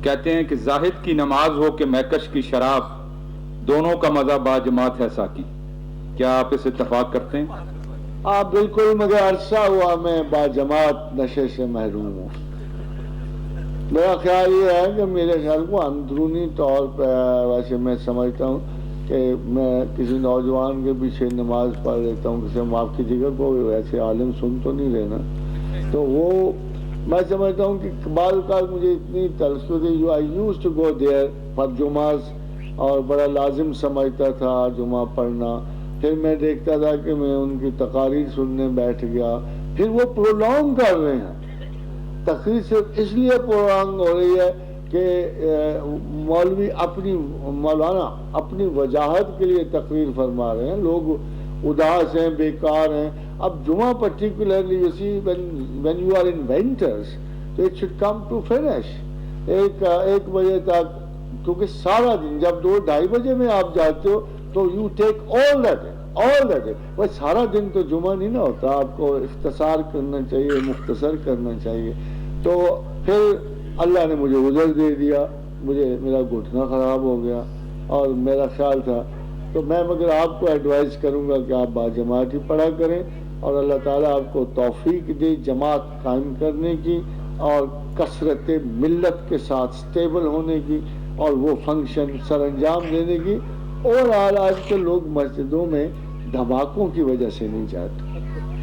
کہتے ہیں کہ زاہد کی نماز ہو کہ مہکش کی شراب، دونوں کا مزہ با جماعت ہے ساقی. کیا آپ اس اتفاق کرتے ہیں؟ ہاں بالکل، مگر عرصہ ہوا میں با جماعت نشے سے محروم ہوں. میرا خیال یہ ہے کہ میرے خیال کو اندرونی طور پہ ویسے میں سمجھتا ہوں کہ میں کسی نوجوان کے پیچھے نماز پڑھ لیتا ہوں، کسی معاف کیجیے گا کوئی ویسے عالم سن تو نہیں رہنا، تو وہ میں سمجھتا ہوں کہ بعض اوقات مجھے اتنی تلسط I used to go there for جمعہ، اور بڑا لازم سمجھتا تھا جمعہ پڑھنا. پھر میں دیکھتا تھا کہ میں ان کی تقاریر سننے بیٹھ گیا. پھر وہ پرولونگ کر رہے ہیں تقریر، صرف اس لیے پرولونگ ہو رہی ہے کہ مولوی مولانا اپنی وجاہت کے لیے تقریر فرما رہے ہیں، لوگ اداس ہیں، بیکار ہیں. اب جمعہ particularly you see when you are in winters so it should come to finish ایک بجے تک، کیونکہ سارا دن جب 2-2:30 بجے میں آپ جاتے ہو تو you take all the day. وہ سارا دن تو جمعہ نہیں نہ ہوتا، آپ کو اختصار کرنا چاہیے، مختصر کرنا چاہیے. تو پھر اللہ نے مجھے عذر دے دیا، میرا گھٹنا خراب ہو گیا، اور میرا خیال تھا تو میں مگر آپ کو ایڈوائز کروں گا کہ آپ باجماعت ہی پڑھا کریں، اور اللہ تعالیٰ آپ کو توفیق دے جماعت قائم کرنے کی اور کثرت ملت کے ساتھ سٹیبل ہونے کی، اور وہ فنکشن سر انجام دینے کی. اور آج کے لوگ مسجدوں میں دھماکوں کی وجہ سے نہیں جاتے.